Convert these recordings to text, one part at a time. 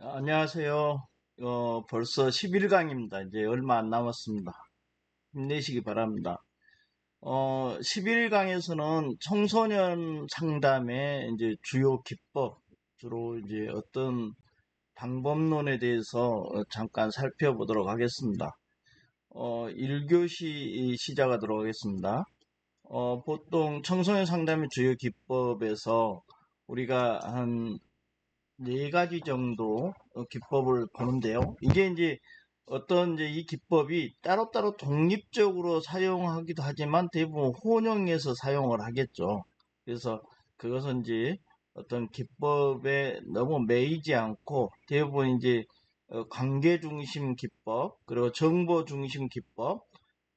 안녕하세요. 벌써 11강입니다. 이제 얼마 안 남았습니다. 힘내시기 바랍니다. 11강에서는 청소년 상담의 이제 주요 기법, 주로 이제 어떤 방법론에 대해서 잠깐 살펴보도록 하겠습니다. 1교시 시작하도록 하겠습니다. 보통 청소년 상담의 주요 기법에서 우리가 한 네 가지 정도 기법을 보는데요. 이게 이제 어떤 이제 이 기법이 따로따로 독립적으로 사용하기도 하지만 대부분 혼용해서 사용을 하겠죠. 그래서 그것은 이제 어떤 기법에 너무 매이지 않고 대부분 이제 관계 중심 기법, 그리고 정보 중심 기법,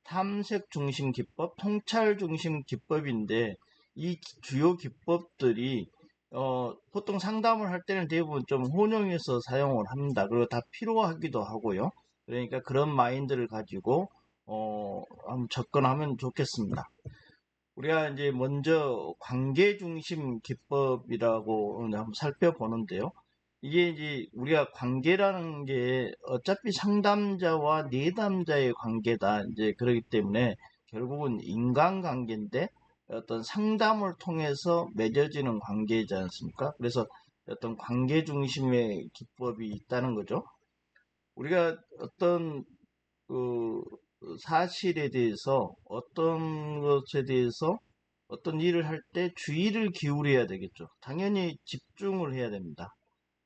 탐색 중심 기법, 통찰 중심 기법인데 이 주요 기법들이 보통 상담을 할 때는 대부분 좀 혼용해서 사용을 합니다. 그리고 다 필요하기도 하고요. 그러니까 그런 마인드를 가지고 한번 접근하면 좋겠습니다. 우리가 이제 먼저 관계 중심 기법이라고 한번 살펴보는데요. 이게 이제 우리가 관계라는 게 어차피 상담자와 내담자의 관계다. 이제 그렇기 때문에 결국은 인간관계인데 어떤 상담을 통해서 맺어지는 관계이지 않습니까? 그래서 어떤 관계 중심의 기법이 있다는 거죠. 우리가 어떤 그 사실에 대해서 어떤 것에 대해서 어떤 일을 할 때 주의를 기울여야 되겠죠. 당연히 집중을 해야 됩니다.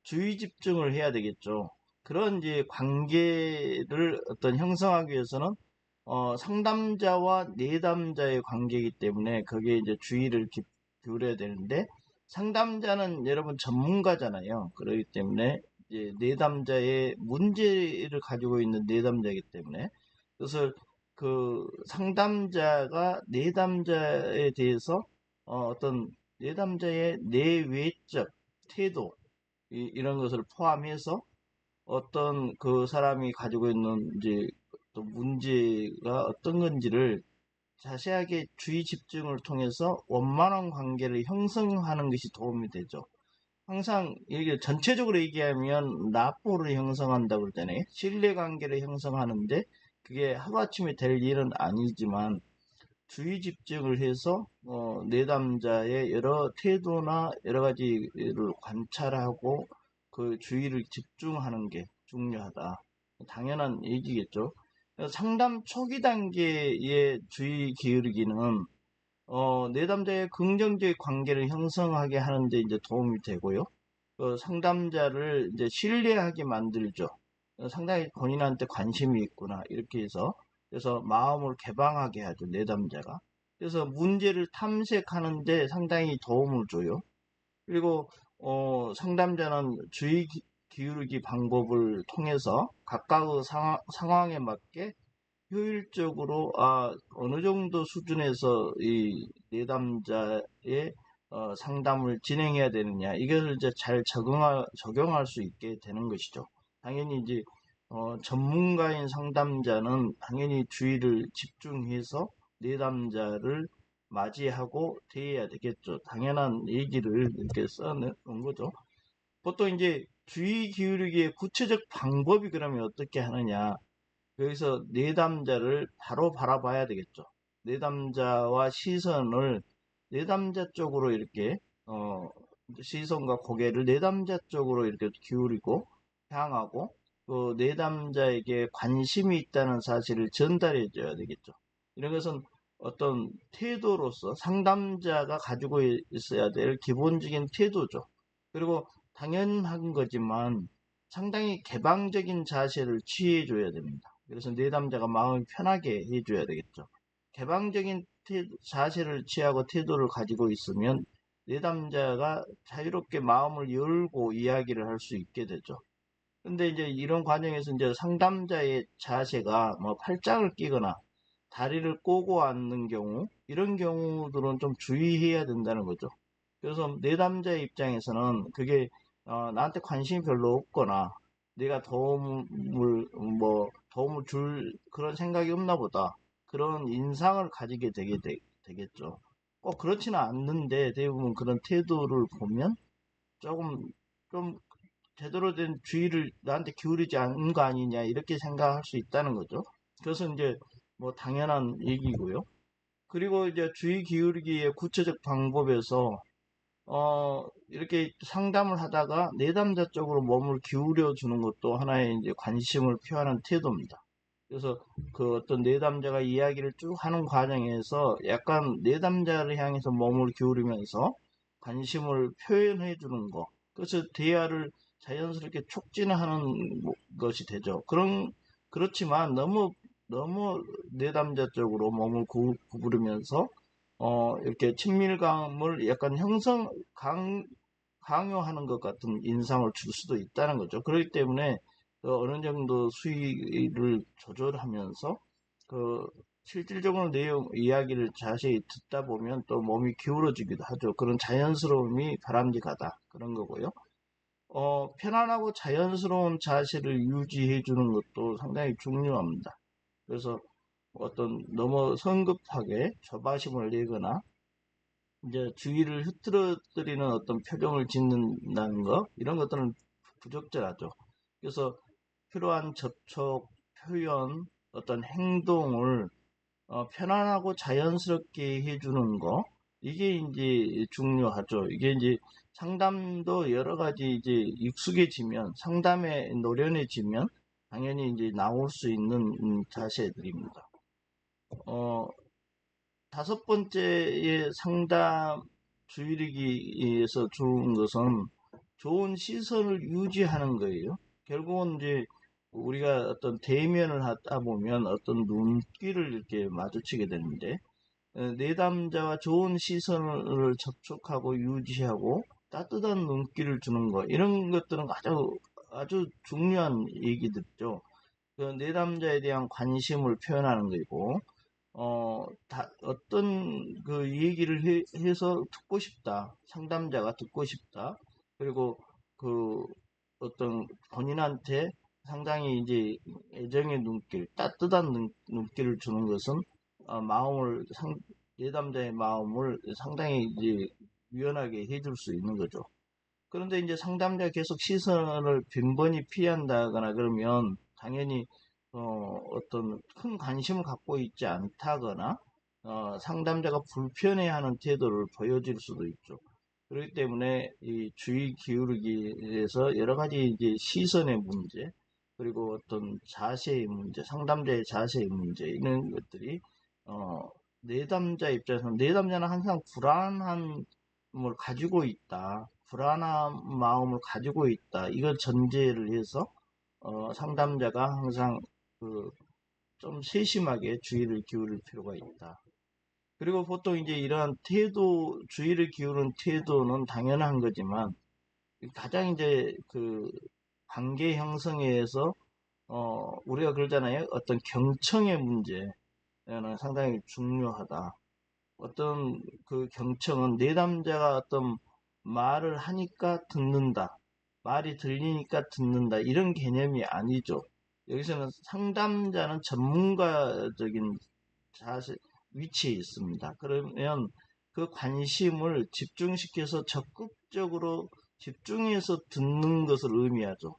주의 집중을 해야 되겠죠. 그런 이제 관계를 어떤 형성하기 위해서는 상담자와 내담자의 관계이기 때문에 거기에 이제 주의를 기울여야 되는데 상담자는 여러분 전문가잖아요. 그렇기 때문에 이제 내담자의 문제를 가지고 있는 내담자이기 때문에 그래서 그 상담자가 내담자에 대해서 어떤 내담자의 내외적 태도 이런 것을 포함해서 어떤 그 사람이 가지고 있는 이제 또 문제가 어떤 건지를 자세하게 주의 집중을 통해서 원만한 관계를 형성하는 것이 도움이 되죠. 항상 이게 전체적으로 얘기하면 라포를 형성한다고 그러잖아요. 신뢰관계를 형성하는데 그게 하루아침에 될 일은 아니지만 주의 집중을 해서 내담자의 여러 태도나 여러 가지를 관찰하고 그 주의를 집중하는 게 중요하다. 당연한 얘기겠죠. 상담 초기 단계의 주의 기울이기는 내담자의 긍정적 관계를 형성하게 하는데 이제 도움이 되고요. 상담자를 이제 신뢰하게 만들죠. 상당히 본인한테 관심이 있구나 이렇게 해서 그래서 마음을 개방하게 하죠 내담자가. 그래서 문제를 탐색하는데 상당히 도움을 줘요. 그리고 상담자는 주의 기울기 방법을 통해서 각각의 상황에 맞게 효율적으로 어느 정도 수준에서 이 내담자의 상담을 진행해야 되느냐 이것을 이제 잘 적용할 수 있게 되는 것이죠. 당연히 이제 전문가인 상담자는 당연히 주의를 집중해서 내담자를 맞이하고 대해야 되겠죠. 당연한 얘기를 이렇게 써놓은 거죠. 보통 이제 주의 기울이기의 구체적 방법이 그러면 어떻게 하느냐? 여기서 내담자를 바로 바라봐야 되겠죠. 내담자와 시선을 내담자 쪽으로 이렇게 시선과 고개를 내담자 쪽으로 이렇게 기울이고 향하고 그 내담자에게 관심이 있다는 사실을 전달해 줘야 되겠죠. 이런 것은 어떤 태도로서 상담자가 가지고 있어야 될 기본적인 태도죠. 그리고 당연한 거지만 상당히 개방적인 자세를 취해 줘야 됩니다. 그래서 내담자가 마음이 편하게 해줘야 되겠죠. 개방적인 자세를 취하고 태도를 가지고 있으면 내담자가 자유롭게 마음을 열고 이야기를 할 수 있게 되죠. 근데 이제 이런 과정에서 이제 상담자의 자세가 뭐 팔짱을 끼거나 다리를 꼬고 앉는 경우, 이런 경우들은 좀 주의해야 된다는 거죠. 그래서 내담자의 입장에서는 그게 나한테 관심이 별로 없거나 내가 도움을 줄 그런 생각이 없나 보다. 그런 인상을 가지게 되겠죠. 꼭 그렇지는 않는데 대부분 그런 태도를 보면 조금 좀 제대로 된 주의를 나한테 기울이지 않은 거 아니냐 이렇게 생각할 수 있다는 거죠. 그것은 이제 뭐 당연한 얘기고요. 그리고 이제 주의 기울이기의 구체적 방법에서 이렇게 상담을 하다가 내담자 쪽으로 몸을 기울여 주는 것도 하나의 이제 관심을 표하는 태도입니다. 그래서 그 어떤 내담자가 이야기를 쭉 하는 과정에서 약간 내담자를 향해서 몸을 기울이면서 관심을 표현해 주는 거. 그래서 대화를 자연스럽게 촉진하는 것이 되죠. 그렇지만 너무 내담자 쪽으로 몸을 구부리면서 이렇게 친밀감을 약간 강요하는 것 같은 인상을 줄 수도 있다는 거죠. 그렇기 때문에 어느 정도 수위를 조절하면서 그 실질적으로 이야기를 자세히 듣다 보면 또 몸이 기울어지기도 하죠. 그런 자연스러움이 바람직하다. 그런 거고요. 편안하고 자연스러운 자세를 유지해 주는 것도 상당히 중요합니다. 그래서 어떤 너무 성급하게 조바심을 내거나 이제 주의를 흐트러뜨리는 어떤 표정을 짓는다는 거 이런 것들은 부적절하죠. 그래서 필요한 접촉, 표현, 어떤 행동을 편안하고 자연스럽게 해주는 거 이게 이제 중요하죠. 이게 이제 상담도 여러 가지 이제 익숙해지면 상담에 노련해지면 당연히 이제 나올 수 있는 자세들입니다. 다섯 번째의 상담 주의력에서 좋은 것은 좋은 시선을 유지하는 거예요. 결국은 이제 우리가 어떤 대면을 하다 보면 어떤 눈길을 이렇게 마주치게 되는데 내담자와 좋은 시선을 접촉하고 유지하고 따뜻한 눈길을 주는 것 이런 것들은 아주 중요한 얘기들이죠. 그 내담자에 대한 관심을 표현하는 거고 어떤 그 얘기를 해서 듣고 싶다. 상담자가 듣고 싶다. 그리고 그 어떤 본인한테 상당히 이제 애정의 눈길, 따뜻한 눈길을 주는 것은 내담자의 마음을 상당히 이제 유연하게 해줄 수 있는 거죠. 그런데 이제 상담자가 계속 시선을 빈번히 피한다거나 그러면 당연히 어떤 큰 관심을 갖고 있지 않다거나 상담자가 불편해하는 태도를 보여줄 수도 있죠. 그렇기 때문에 이 주의 기울이기에서 여러 가지 이제 시선의 문제 그리고 어떤 자세의 문제, 상담자의 자세의 문제 이런 것들이 내담자 입장에서는 내담자는 항상 불안함을 가지고 있다. 불안한 마음을 가지고 있다. 이걸 전제를 해서 상담자가 항상 좀 세심하게 주의를 기울일 필요가 있다. 그리고 보통 이제 이러한 주의를 기울이는 태도는 당연한 거지만 가장 이제 그 관계 형성에서 우리가 그러잖아요. 어떤 경청의 문제는 상당히 중요하다. 어떤 그 경청은 내담자가 어떤 말을 하니까 듣는다. 말이 들리니까 듣는다. 이런 개념이 아니죠. 여기서는 상담자는 전문가적인 위치에 있습니다. 그러면 그 관심을 집중시켜서 적극적으로 집중해서 듣는 것을 의미하죠.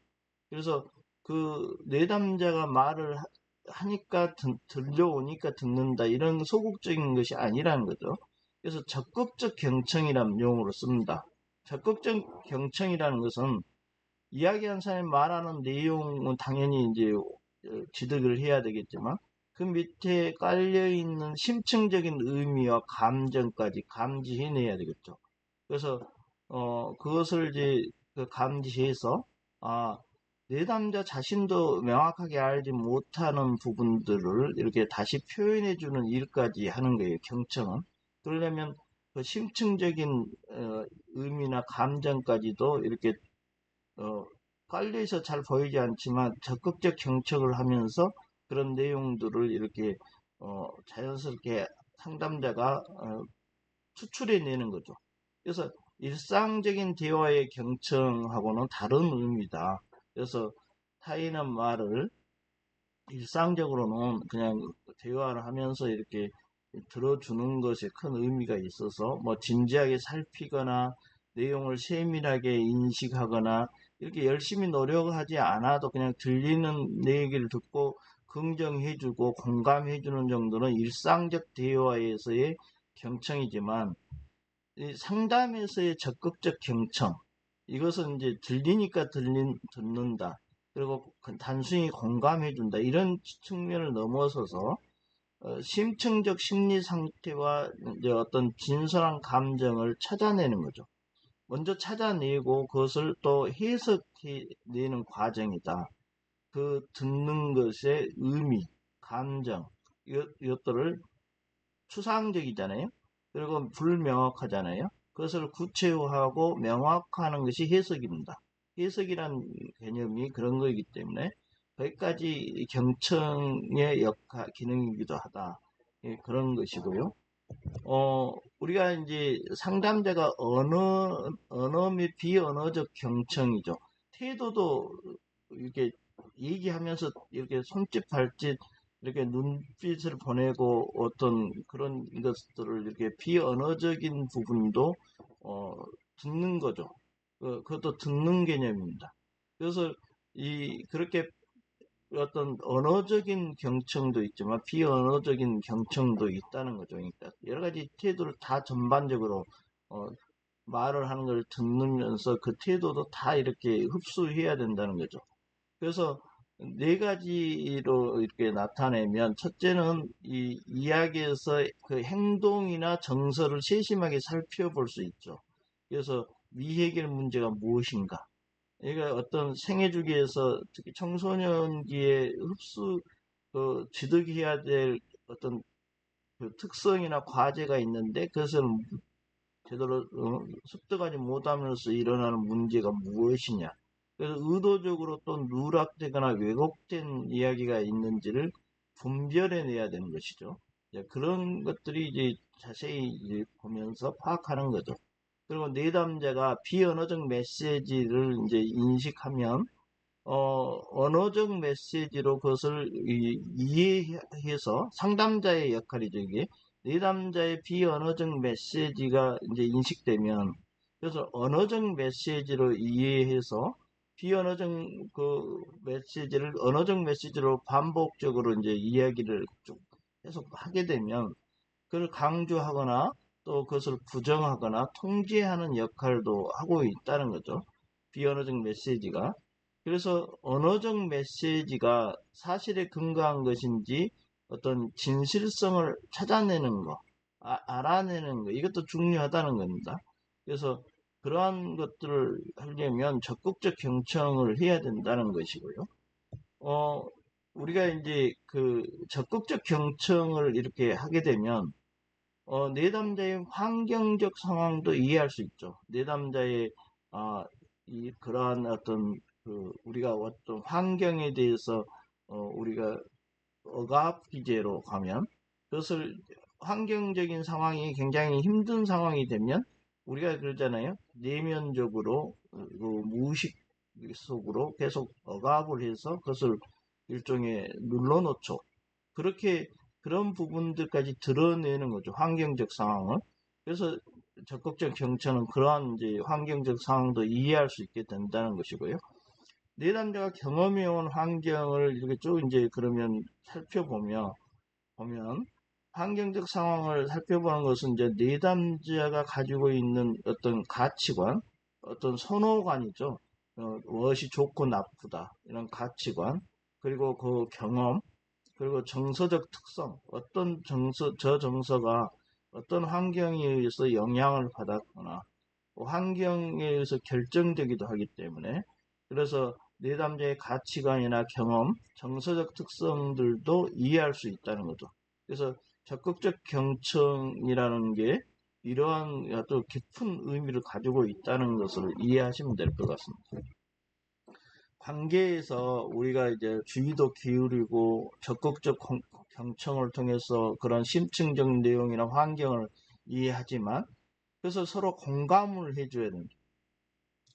그래서 그 내담자가 말을 하니까 들려오니까 듣는다 이런 소극적인 것이 아니라는 거죠. 그래서 적극적 경청이라는 용어로 씁니다. 적극적 경청이라는 것은 이야기한 사람이 말하는 내용은 당연히 이제 취득을 해야 되겠지만 그 밑에 깔려 있는 심층적인 의미와 감정까지 감지해내야 되겠죠. 그래서 그것을 이제 감지해서 아 내담자 자신도 명확하게 알지 못하는 부분들을 이렇게 다시 표현해주는 일까지 하는 거예요. 경청은. 그러려면 그 심층적인 의미나 감정까지도 이렇게 깔려있어 잘 보이지 않지만 적극적 경청을 하면서 그런 내용들을 이렇게 자연스럽게 상담자가 추출해내는 거죠. 그래서 일상적인 대화의 경청하고는 다른 의미다. 그래서 타인의 말을 일상적으로는 그냥 대화를 하면서 이렇게 들어주는 것에 큰 의미가 있어서 뭐 진지하게 살피거나 내용을 세밀하게 인식하거나 이렇게 열심히 노력하지 않아도 그냥 들리는 내 얘기를 듣고 긍정해주고 공감해주는 정도는 일상적 대화에서의 경청이지만, 이 상담에서의 적극적 경청, 이것은 이제 들리니까 듣는다. 그리고 단순히 공감해준다. 이런 측면을 넘어서서 심층적 심리 상태와 이제 어떤 진솔한 감정을 찾아내는 거죠. 먼저 찾아내고 그것을 또 해석해내는 과정이다. 그 듣는 것의 의미, 감정, 이것들을 추상적이잖아요. 그리고 불명확하잖아요. 그것을 구체화하고 명확화하는 것이 해석입니다. 해석이란 개념이 그런 거이기 때문에 거기까지 경청의 기능이기도 하다. 예, 그런 것이고요. 우리가 이제 상담자가 언어 및 비언어적 경청이죠. 태도도 이렇게 얘기하면서 이렇게 손짓, 발짓, 이렇게 눈빛을 보내고 어떤 그런 것들을 이렇게 비언어적인 부분도 듣는 거죠. 그것도 듣는 개념입니다. 그래서 그렇게 어떤 언어적인 경청도 있지만 비언어적인 경청도 있다는 거죠. 그러니까 여러 가지 태도를 다 전반적으로 어, 말을 하는 걸 듣는면서 그 태도도 다 이렇게 흡수해야 된다는 거죠. 그래서 네 가지로 이렇게 나타내면, 첫째는 이 이야기에서 그 행동이나 정서를 세심하게 살펴볼 수 있죠. 그래서 미해결 문제가 무엇인가? 그러니까 어떤 생애 주기에서 특히 청소년기에 취득해야 될 어떤 그 특성이나 과제가 있는데 그것을 제대로 습득하지 못하면서 일어나는 문제가 무엇이냐. 그래서 의도적으로 또 누락되거나 왜곡된 이야기가 있는지를 분별해내야 되는 것이죠. 그런 것들이 이제 자세히 이제 보면서 파악하는 거죠. 그리고 내담자가 비언어적 메시지를 이제 인식하면 언어적 메시지로 그것을 이해해서 상담자의 역할이죠, 이게. 내담자의 비언어적 메시지가 이제 인식되면, 그래서 언어적 메시지로 이해해서 비언어적 그 메시지를 언어적 메시지로 반복적으로 이제 이야기를 쭉 계속 하게 되면, 그걸 강조하거나 또 그것을 부정하거나 통제하는 역할도 하고 있다는 거죠. 비언어적 메시지가. 그래서 언어적 메시지가 사실에 근거한 것인지 어떤 진실성을 찾아내는 거, 알아내는 거, 이것도 중요하다는 겁니다. 그래서 그러한 것들을 하려면 적극적 경청을 해야 된다는 것이고요. 우리가 이제 그 적극적 경청을 이렇게 하게 되면 내담자의 환경적 상황도 이해할 수 있죠. 내담자의 그러한 어떤 우리가 어떤 환경에 대해서 우리가 억압 기제로 가면, 그것을 환경적인 상황이 굉장히 힘든 상황이 되면 우리가 그러잖아요. 내면적으로 그 무의식 속으로 계속 억압을 해서 그것을 일종의 눌러놓죠. 그렇게 그런 부분들까지 드러내는 거죠. 환경적 상황을. 그래서 적극적 경청은 그러한 이제 환경적 상황도 이해할 수 있게 된다는 것이고요. 내담자가 경험해온 환경을 이렇게 쭉 이제 그러면 보면 환경적 상황을 살펴보는 것은 이제 내담자가 가지고 있는 어떤 가치관, 어떤 선호관이죠. 무엇이 좋고 나쁘다 이런 가치관, 그리고 그 경험, 그리고 정서적 특성, 저 정서가 어떤 환경에 의해서 영향을 받았거나 환경에 의해서 결정되기도 하기 때문에, 그래서 내담자의 가치관이나 경험, 정서적 특성들도 이해할 수 있다는 거죠. 그래서 적극적 경청이라는 게 이러한 아주 깊은 의미를 가지고 있다는 것을 이해하시면 될 것 같습니다. 관계에서 우리가 이제 주의도 기울이고 적극적 경청을 통해서 그런 심층적 내용이나 환경을 이해하지만, 그래서 서로 공감을 해줘야 됩니다.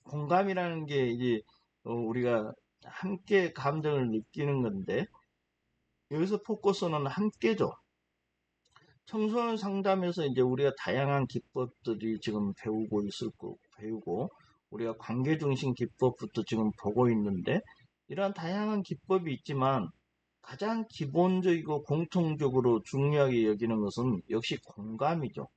공감이라는 게 이제 우리가 함께 감정을 느끼는 건데, 여기서 포커스는 함께죠. 청소년 상담에서 이제 우리가 다양한 기법들이 지금 배우고 있을 거고, 배우고 우리가 관계중심 기법부터 지금 보고 있는데, 이러한 다양한 기법이 있지만 가장 기본적이고 공통적으로 중요하게 여기는 것은 역시 공감이죠.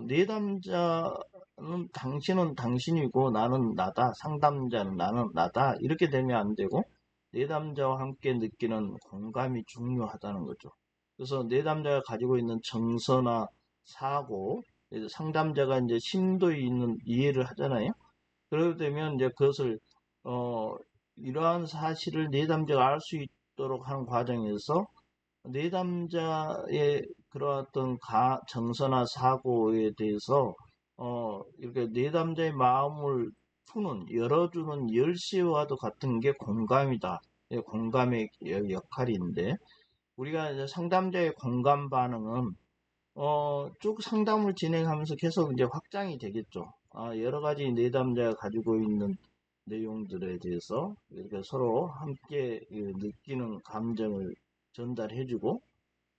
내담자는 당신은 당신이고 나는 나다, 상담자는 나는 나다, 이렇게 되면 안 되고 내담자와 함께 느끼는 공감이 중요하다는 거죠. 그래서 내담자가 가지고 있는 정서나 사고, 상담자가 이제 심도 있는 이해를 하잖아요. 그러게 되면 이제 그것을 어, 이러한 사실을 내담자가 알 수 있도록 하는 과정에서 내담자의 그런 어떤 정서나 사고에 대해서 이렇게 내담자의 마음을 푸는, 열어주는 열쇠와도 같은 게 공감이다. 공감의 역할인데, 우리가 이제 상담자의 공감 반응은 쭉 상담을 진행하면서 계속 이제 확장이 되겠죠. 여러 가지 내담자가 가지고 있는 내용들에 대해서 이렇게 서로 함께 느끼는 감정을 전달해주고,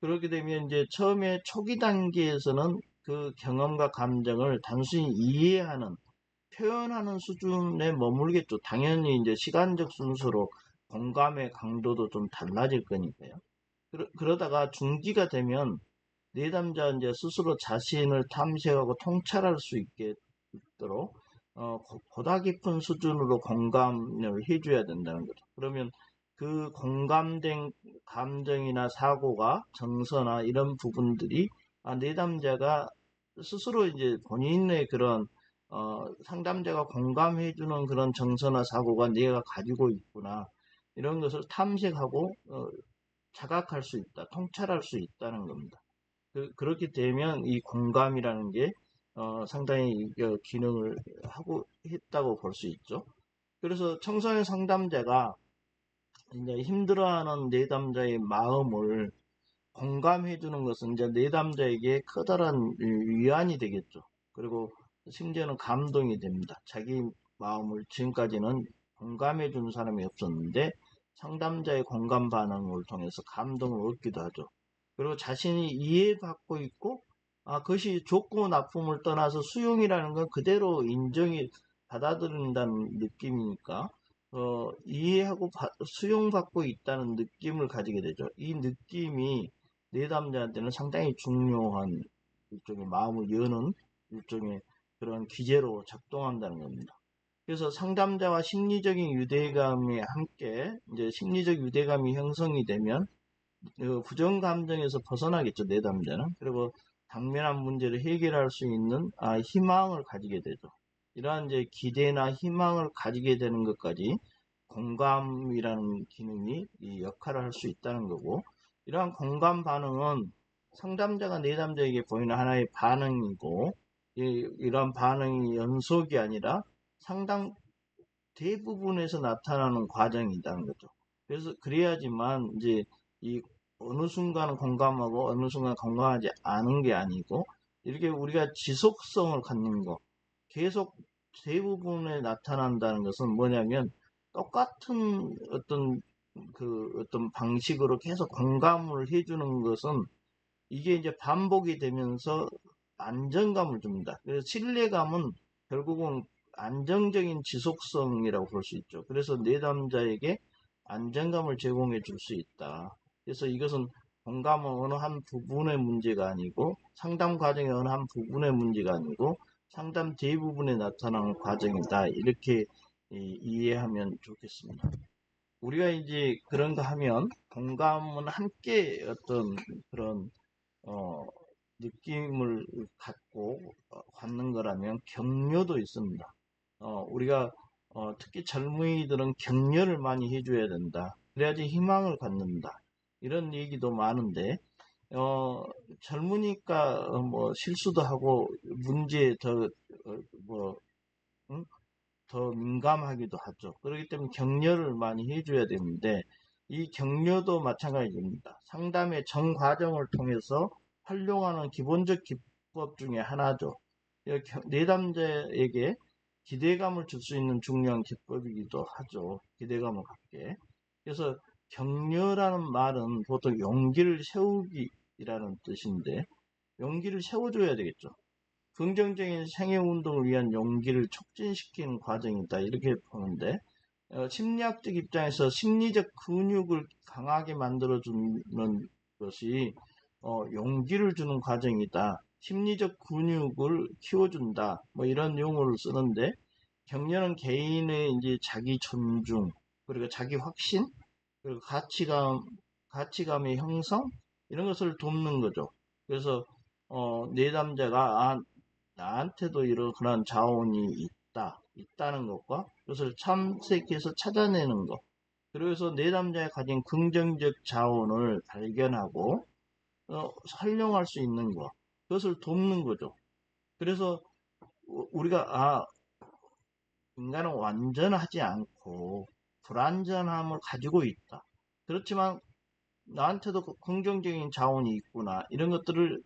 그렇게 되면 이제 처음에 초기 단계에서는 그 경험과 감정을 단순히 이해하는, 표현하는 수준에 머물겠죠. 당연히 이제 시간적 순서로 공감의 강도도 좀 달라질 거니까요. 그러다가 중기가 되면 내담자 이제 스스로 자신을 탐색하고 통찰할 수 있도록 보다 깊은 수준으로 공감을 해줘야 된다는 거죠. 그러면 그 공감된 감정이나 사고가 정서나 이런 부분들이 내담자가 스스로 이제 본인의 그런 상담자가 공감해주는 그런 정서나 사고가 내가 가지고 있구나, 이런 것을 탐색하고 자각할 수 있다, 통찰할 수 있다는 겁니다. 그렇게 되면 이 공감이라는 게 상당히 기능을 하고 했다고 볼 수 있죠. 그래서 청소년 상담자가 이제 힘들어하는 내담자의 마음을 공감해 주는 것은 이제 내담자에게 커다란 위안이 되겠죠. 그리고 심지어는 감동이 됩니다. 자기 마음을 지금까지는 공감해 주는 사람이 없었는데 상담자의 공감 반응을 통해서 감동을 얻기도 하죠. 그리고 자신이 이해받고 있고, 그것이 좋고 나쁨을 떠나서 수용이라는 건 그대로 인정이 받아들인다는 느낌이니까 이해하고 수용받고 있다는 느낌을 가지게 되죠. 이 느낌이 내담자한테는 상당히 중요한 일종의 마음을 여는 일종의 그런 기제로 작동한다는 겁니다. 그래서 상담자와 심리적인 유대감이 함께 이제 심리적 유대감이 형성이 되면 부정 감정에서 벗어나겠죠, 내담자는. 그리고 당면한 문제를 해결할 수 있는 희망을 가지게 되죠. 이러한 이제 기대나 희망을 가지게 되는 것까지 공감이라는 기능이 이 역할을 할 수 있다는 거고, 이러한 공감 반응은 상담자가 내담자에게 보이는 하나의 반응이고, 이러한 반응이 연속이 아니라 상당 대부분에서 나타나는 과정이라는 거죠. 그래서 그래야지만 이제 이 어느 순간은 공감하고 어느 순간 공감하지 않은 게 아니고, 이렇게 우리가 지속성을 갖는 거, 계속 대부분에 나타난다는 것은 뭐냐면 똑같은 어떤 방식으로 계속 공감을 해주는 것은 이게 이제 반복이 되면서 안정감을 줍니다. 그래서 신뢰감은 결국은 안정적인 지속성이라고 볼 수 있죠. 그래서 내담자에게 안정감을 제공해 줄 수 있다. 그래서 이것은 공감은 어느 한 부분의 문제가 아니고, 상담 과정의 어느 한 부분의 문제가 아니고 상담 대부분에 나타나는 과정이다. 이렇게 이해하면 좋겠습니다. 우리가 이제 그런 거 하면 공감은 함께 어떤 그런 어, 느낌을 갖고 갖는 거라면 격려도 있습니다. 우리가 특히 젊은이들은 격려를 많이 해줘야 된다. 그래야지 희망을 갖는다. 이런 얘기도 많은데 젊으니까 뭐 실수도 하고 문제에 뭐 응? 더 민감하기도 하죠. 그렇기 때문에 격려를 많이 해줘야 되는데 이 격려도 마찬가지입니다. 상담의 전 과정을 통해서 활용하는 기본적 기법 중에 하나죠. 내담자에게 기대감을 줄 수 있는 중요한 기법이기도 하죠. 기대감을 갖게. 그래서 격려라는 말은 보통 용기를 세우기라는 뜻인데 용기를 세워줘야 되겠죠. 긍정적인 생애 운동을 위한 용기를 촉진시키는 과정이다. 이렇게 보는데, 심리학적 입장에서 심리적 근육을 강하게 만들어주는 것이 용기를 주는 과정이다. 심리적 근육을 키워준다. 뭐 이런 용어를 쓰는데, 격려는 개인의 이제 자기 존중, 그리고 자기 확신, 그리고 가치감의 형성, 이런 것을 돕는 거죠. 그래서, 내담자가, 나한테도 이런 그런 자원이 있다는 것과 그것을 탐색해서 찾아내는 것. 그래서 내담자가 가진 긍정적 자원을 발견하고, 활용할 수 있는 것. 그것을 돕는 거죠. 그래서 우리가, 인간은 완전하지 않고 불완전함을 가지고 있다. 그렇지만 나한테도 긍정적인 자원이 있구나. 이런 것들을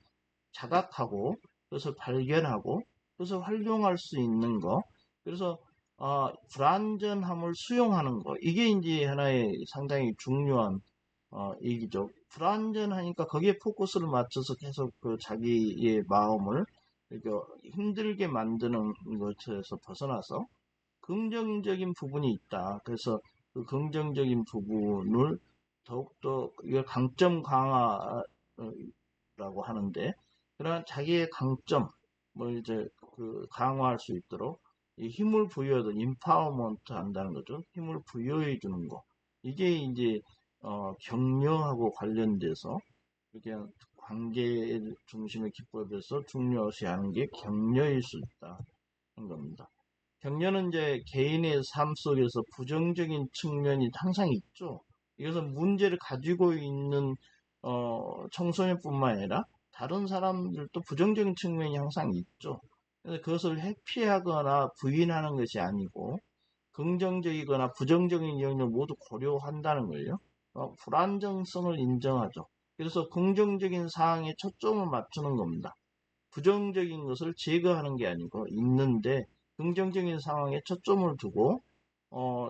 자각하고 그것을 발견하고 그것을 활용할 수 있는 거. 그래서 불완전함을 수용하는 거. 이게 이제 하나의 상당히 중요한 얘기죠. 불완전하니까 거기에 포커스를 맞춰서 계속 그 자기의 마음을 이렇게 힘들게 만드는 것에서 벗어나서 긍정적인 부분이 있다. 그래서 그 긍정적인 부분을 더욱더 이걸 강점 강화라고 하는데, 그러나 자기의 강점 뭐 이제 그 강화할 수 있도록 이 힘을 부여하는 인파워먼트 한다는 거죠. 힘을 부여해 주는 거. 이게 이제 격려하고 관련돼서 이렇게 관계 중심의 기법에서 중요시하는 게 격려일 수 있다는 겁니다. 격려는 이제 개인의 삶 속에서 부정적인 측면이 항상 있죠. 이것은 문제를 가지고 있는 청소년뿐만 아니라 다른 사람들도 부정적인 측면이 항상 있죠. 그래서 그것을 회피하거나 부인하는 것이 아니고 긍정적이거나 부정적인 요인을 모두 고려한다는 거예요. 불안정성을 인정하죠. 그래서 긍정적인 사항에 초점을 맞추는 겁니다. 부정적인 것을 제거하는 게 아니고 있는데 긍정적인 상황에 초점을 두고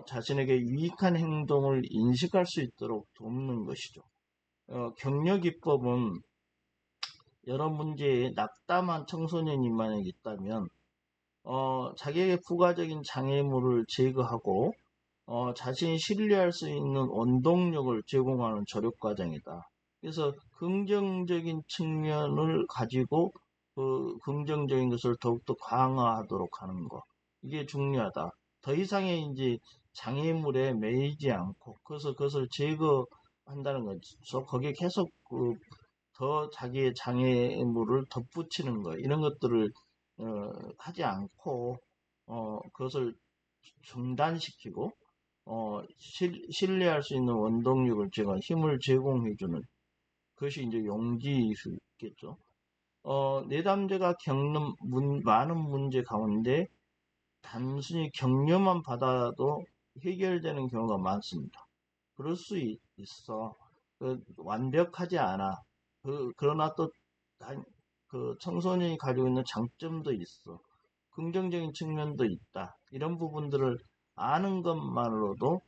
자신에게 유익한 행동을 인식할 수 있도록 돕는 것이죠. 격려 기법은 여러 문제에 낙담한 청소년이 만약 있다면 자기에게 부가적인 장애물을 제거하고 자신이 신뢰할 수 있는 원동력을 제공하는 조력 과정이다. 그래서 긍정적인 측면을 가지고 그 긍정적인 것을 더욱더 강화하도록 하는 것. 이게 중요하다. 더 이상의 이제 장애물에 매이지 않고 그것을 제거한다는 거죠. 거기에 계속 더 자기의 장애물을 덧붙이는 거 이런 것들을 하지 않고 그것을 중단시키고 신뢰할 수 있는 원동력을 힘을 제공해주는 그것이 이제 용기일 수 있겠죠. 내담자가 겪는 많은 문제 가운데 단순히 격려만 받아도 해결되는 경우가 많습니다. 그럴 수 있어. 완벽하지 않아. 그러나 또 그 청소년이 가지고 있는 장점도 있어. 긍정적인 측면도 있다. 이런 부분들을 아는 것만으로도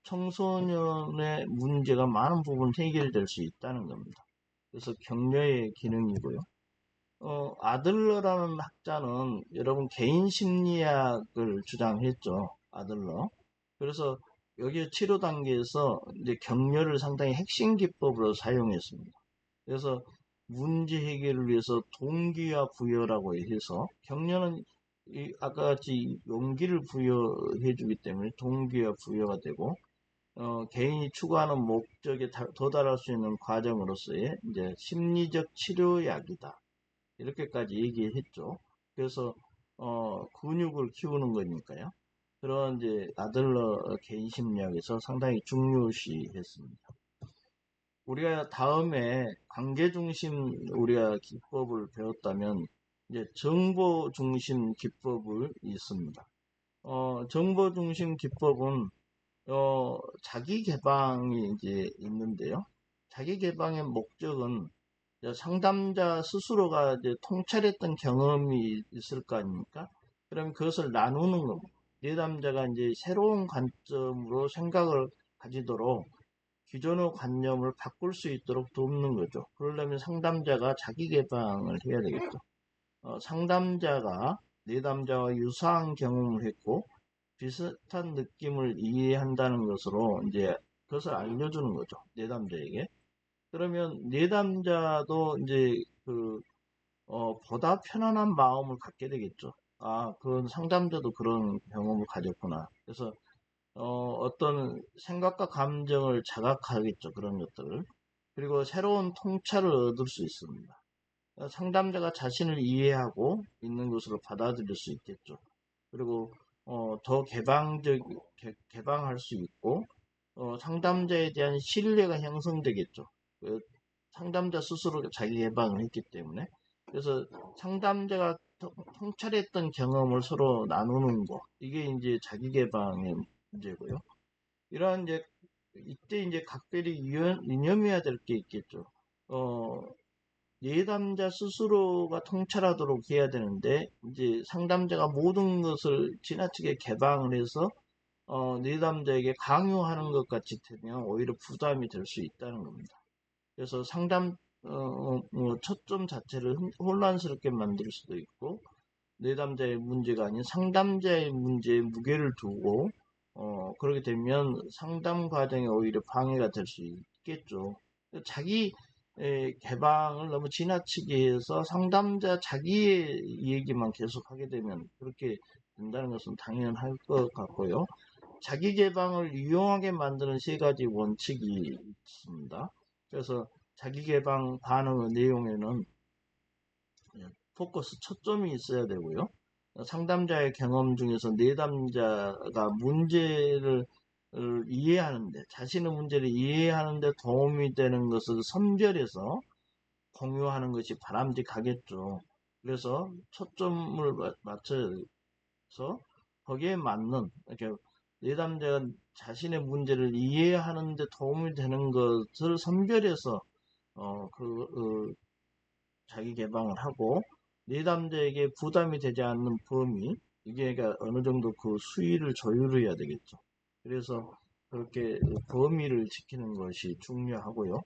청소년의 문제가 많은 부분 해결될 수 있다는 겁니다. 그래서 격려의 기능이고요. 아들러라는 학자는 여러분 개인 심리학을 주장했죠. 아들러. 그래서 여기 치료 단계에서 이제 격려를 상당히 핵심 기법으로 사용했습니다. 그래서 문제 해결을 위해서 동기와 부여라고 해서 격려는 아까 같이 용기를 부여해 주기 때문에 동기와 부여가 되고 개인이 추구하는 목적에 도달할 수 있는 과정으로서의 이제 심리적 치료약이다. 이렇게까지 얘기했죠. 그래서 근육을 키우는 거니까요. 그런 이제 아들러 개인 심리학에서 상당히 중요시했습니다. 우리가 다음에 관계 중심 우리가 기법을 배웠다면 이제 정보 중심 기법을 있습니다. 정보 중심 기법은 자기 개방이 이제 있는데요. 자기 개방의 목적은 상담자 스스로가 이제 통찰했던 경험이 있을 거 아닙니까? 그럼 그것을 나누는 겁니다. 내담자가 이제 새로운 관점으로 생각을 가지도록 기존의 관념을 바꿀 수 있도록 돕는 거죠. 그러려면 상담자가 자기 개방을 해야 되겠죠. 상담자가 내담자와 유사한 경험을 했고 비슷한 느낌을 이해한다는 것으로 이제 그것을 알려주는 거죠. 내담자에게. 그러면 내담자도 이제 보다 편안한 마음을 갖게 되겠죠. 아, 그런 상담자도 그런 경험을 가졌구나. 그래서 어떤 생각과 감정을 자각하겠죠. 그런 것들을. 그리고 새로운 통찰을 얻을 수 있습니다. 상담자가 자신을 이해하고 있는 것으로 받아들일 수 있겠죠. 그리고 더 개방할 수 있고 상담자에 대한 신뢰가 형성되겠죠. 상담자 스스로 자기 개방을 했기 때문에. 그래서 상담자가 통찰했던 경험을 서로 나누는 거, 이게 이제 자기 개방의 문제고요. 이러한 이제 이때 이제 각별히 유념해야 될 게 있겠죠. 내담자 스스로가 통찰하도록 해야 되는데 이제 상담자가 모든 것을 지나치게 개방을 해서 내담자에게 강요하는 것 같이 되면 오히려 부담이 될 수 있다는 겁니다. 그래서 상담 초점 자체를 혼란스럽게 만들 수도 있고 내담자의 문제가 아닌 상담자의 문제에 무게를 두고 그렇게 되면 상담 과정에 오히려 방해가 될 수 있겠죠. 자기 개방을 너무 지나치게 해서 상담자 자기의 얘기만 계속 하게 되면 그렇게 된다는 것은 당연할 것 같고요. 자기 개방을 유용하게 만드는 세 가지 원칙이 있습니다. 그래서 자기 개방 반응의 내용에는 포커스 초점이 있어야 되고요. 상담자의 경험 중에서 내담자가 문제를 이해하는데, 자신의 문제를 이해하는데 도움이 되는 것을 선별해서 공유하는 것이 바람직하겠죠. 그래서 초점을 맞춰서 거기에 맞는, 이렇게 내담자가 자신의 문제를 이해하는데 도움이 되는 것을 선별해서 자기 개방을 하고 내담자에게 부담이 되지 않는 범위, 이게 어느 정도 그 수위를 조율해야 되겠죠. 그래서 그렇게 범위를 지키는 것이 중요하고요.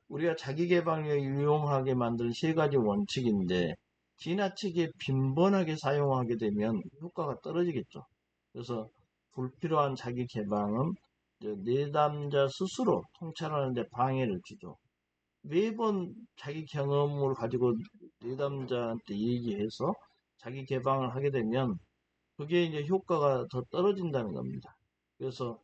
우리가 자기 개방에 유용하게 만든 세 가지 원칙인데 지나치게 빈번하게 사용하게 되면 효과가 떨어지겠죠. 그래서 불필요한 자기 개방은 내담자 스스로 통찰하는 데 방해를 주죠. 매번 자기 경험을 가지고 내담자한테 얘기해서 자기 개방을 하게 되면 그게 이제 효과가 더 떨어진다는 겁니다. 그래서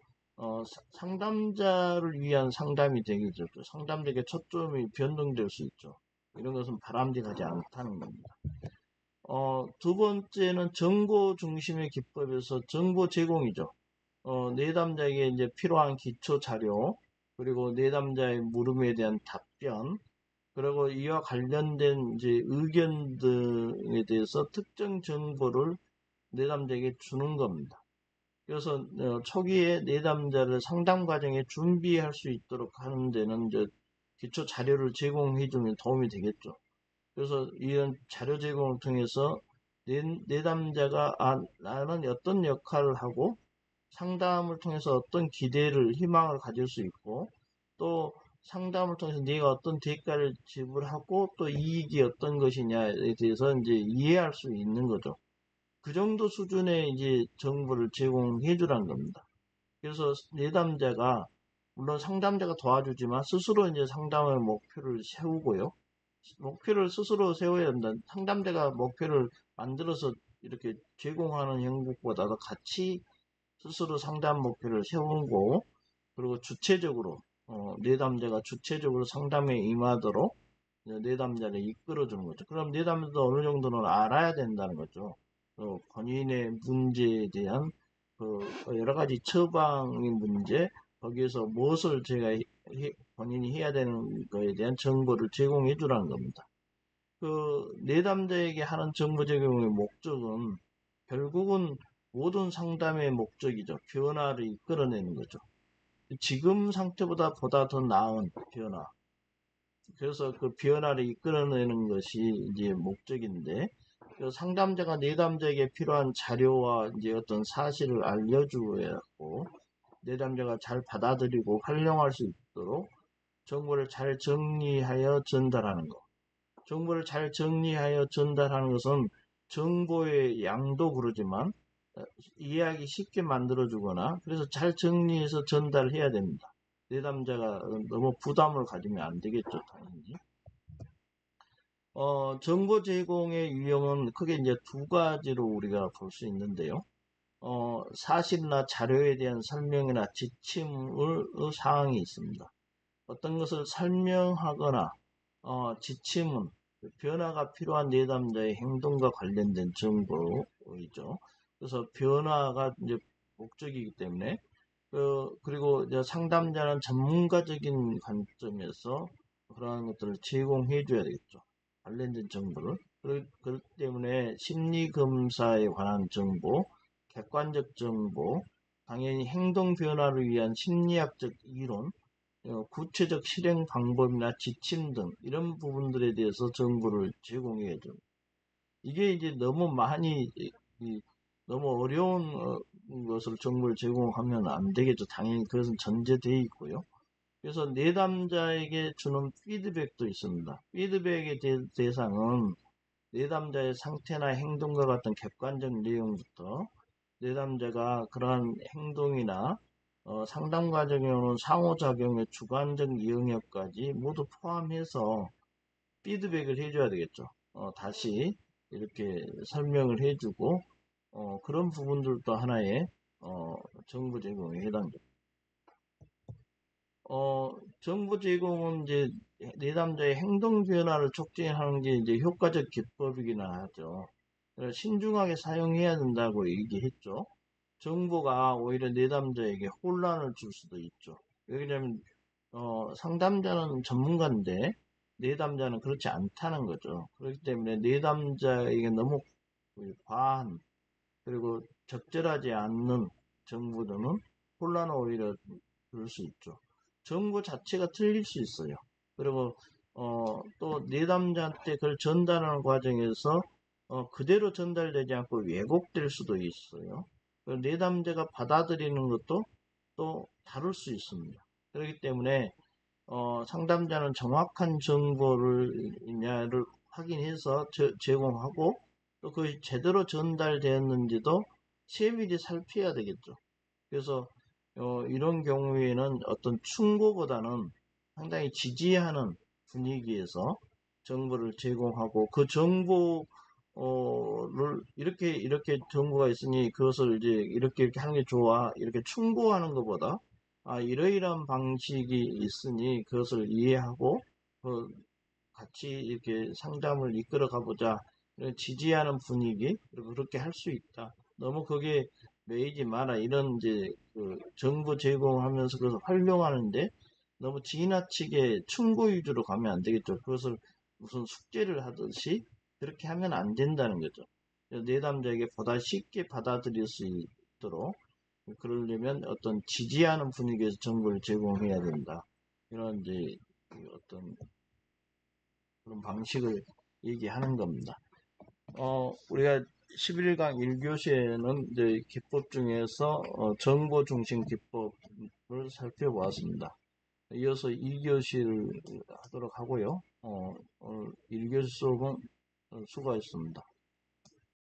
상담자를 위한 상담이 되겠죠. 상담자에게 초점이 변동될 수 있죠. 이런 것은 바람직하지 않다는 겁니다. 두 번째는 정보 중심의 기법에서 정보 제공이죠. 내담자에게 이제 필요한 기초 자료, 그리고 내담자의 물음에 대한 답변, 그리고 이와 관련된 이제 의견 등에 대해서 특정 정보를 내담자에게 주는 겁니다. 그래서 초기에 내담자를 상담 과정에 준비할 수 있도록 하는 데는 이제 기초 자료를 제공해 주면 도움이 되겠죠. 그래서 이런 자료 제공을 통해서 내담자가 나는 어떤 역할을 하고 상담을 통해서 어떤 기대를 희망을 가질 수 있고 또 상담을 통해서 네가 어떤 대가를 지불하고 또 이익이 어떤 것이냐에 대해서 이제 이해할 수 있는 거죠. 그 정도 수준의 이제 정보를 제공해 주라는 겁니다. 그래서 내담자가 물론 상담자가 도와주지만 스스로 이제 상담의 목표를 세우고요. 목표를 스스로 세워야 한다. 상담자가 목표를 만들어서 이렇게 제공하는 형국보다도 같이 스스로 상담 목표를 세우고 그리고 주체적으로 내담자가 주체적으로 상담에 임하도록 내담자를 이끌어주는 거죠. 그럼 내담자도 어느 정도는 알아야 된다는 거죠. 본인의 문제에 대한 여러 가지 처방의 문제, 거기에서 무엇을 제가 본인이 해야 되는 거에 대한 정보를 제공해 주라는 겁니다. 내담자에게 하는 정보 제공의 목적은 결국은 모든 상담의 목적이죠. 변화를 이끌어내는 거죠. 지금 상태보다 보다 더 나은 변화. 그래서 그 변화를 이끌어내는 것이 이제 목적인데, 상담자가 내담자에게 필요한 자료와 이제 어떤 사실을 알려주어야 하고, 내담자가 잘 받아들이고 활용할 수 있도록 정보를 잘 정리하여 전달하는 것. 정보를 잘 정리하여 전달하는 것은 정보의 양도 그러지만 이해하기 쉽게 만들어주거나 그래서 잘 정리해서 전달해야 됩니다. 내담자가 너무 부담을 가지면 안 되겠죠, 당연히. 정보 제공의 유형은 크게 이제 두 가지로 우리가 볼 수 있는데요. 사실이나 자료에 대한 설명이나 지침의 사항이 있습니다. 어떤 것을 설명하거나 지침은 변화가 필요한 내담자의 행동과 관련된 정보이죠. 그래서 변화가 이제 목적이기 때문에 그리고 이제 상담자는 전문가적인 관점에서 그러한 것들을 제공해 줘야 되겠죠. 관련된 정보를. 그렇기 때문에 심리검사에 관한 정보, 객관적 정보, 당연히 행동 변화를 위한 심리학적 이론, 구체적 실행 방법이나 지침 등 이런 부분들에 대해서 정보를 제공해 줍니다. 이게 이제 너무 많이 너무 어려운 것을 정보를 제공하면 안 되겠죠. 당연히 그것은 전제되어 있고요. 그래서 내담자에게 주는 피드백도 있습니다. 피드백의 대상은 내담자의 상태나 행동과 같은 객관적 내용부터 내담자가 그러한 행동이나 상담 과정에 오는 상호작용의 주관적 영역까지 모두 포함해서 피드백을 해줘야 되겠죠. 다시 이렇게 설명을 해주고 그런 부분들도 하나의 정보 제공에 해당됩니다. 정보 제공은 이제 내담자의 행동 변화를 촉진하는 게 이제 효과적 기법이기나 하죠. 신중하게 사용해야 된다고 얘기했죠. 정보가 오히려 내담자에게 혼란을 줄 수도 있죠. 왜냐하면 상담자는 전문가인데 내담자는 그렇지 않다는 거죠. 그렇기 때문에 내담자에게 너무 과한 그리고 적절하지 않는 정보들은 혼란을 오히려 줄 수 있죠. 정보 자체가 틀릴 수 있어요. 그리고 또 내담자한테 그걸 전달하는 과정에서 그대로 전달되지 않고 왜곡될 수도 있어요. 내담자가 받아들이는 것도 또 다를 수 있습니다. 그렇기 때문에 상담자는 정확한 정보를 확인해서 제공하고 또 그것이 제대로 전달되었는지도 세밀히 살펴야 되겠죠. 그래서 이런 경우에는 어떤 충고보다는 상당히 지지하는 분위기에서 정보를 제공하고 그 정보를 이렇게 정보가 있으니 그것을 이제 이렇게 하는 게 좋아 이렇게 충고하는 것보다 이러이러한 방식이 있으니 그것을 이해하고 같이 이렇게 상담을 이끌어 가보자 지지하는 분위기 그리고 그렇게 할 수 있다. 너무 거기에 매이지 마라 이런 이제 그 정보 제공하면서 그것을 활용하는데 너무 지나치게 충고 위주로 가면 안 되겠죠. 그것을 무슨 숙제를 하듯이 그렇게 하면 안 된다는 거죠. 내담자에게 보다 쉽게 받아들일 수 있도록 그러려면 어떤 지지하는 분위기에서 정보를 제공해야 된다. 이런 이제 어떤 그런 방식을 얘기하는 겁니다. 우리가 11강 1교시에는 이제 기법 중에서 정보 중심 기법을 살펴보았습니다. 이어서 2교시를 하도록 하고요. 오늘 1교시 수업은 수고하셨습니다.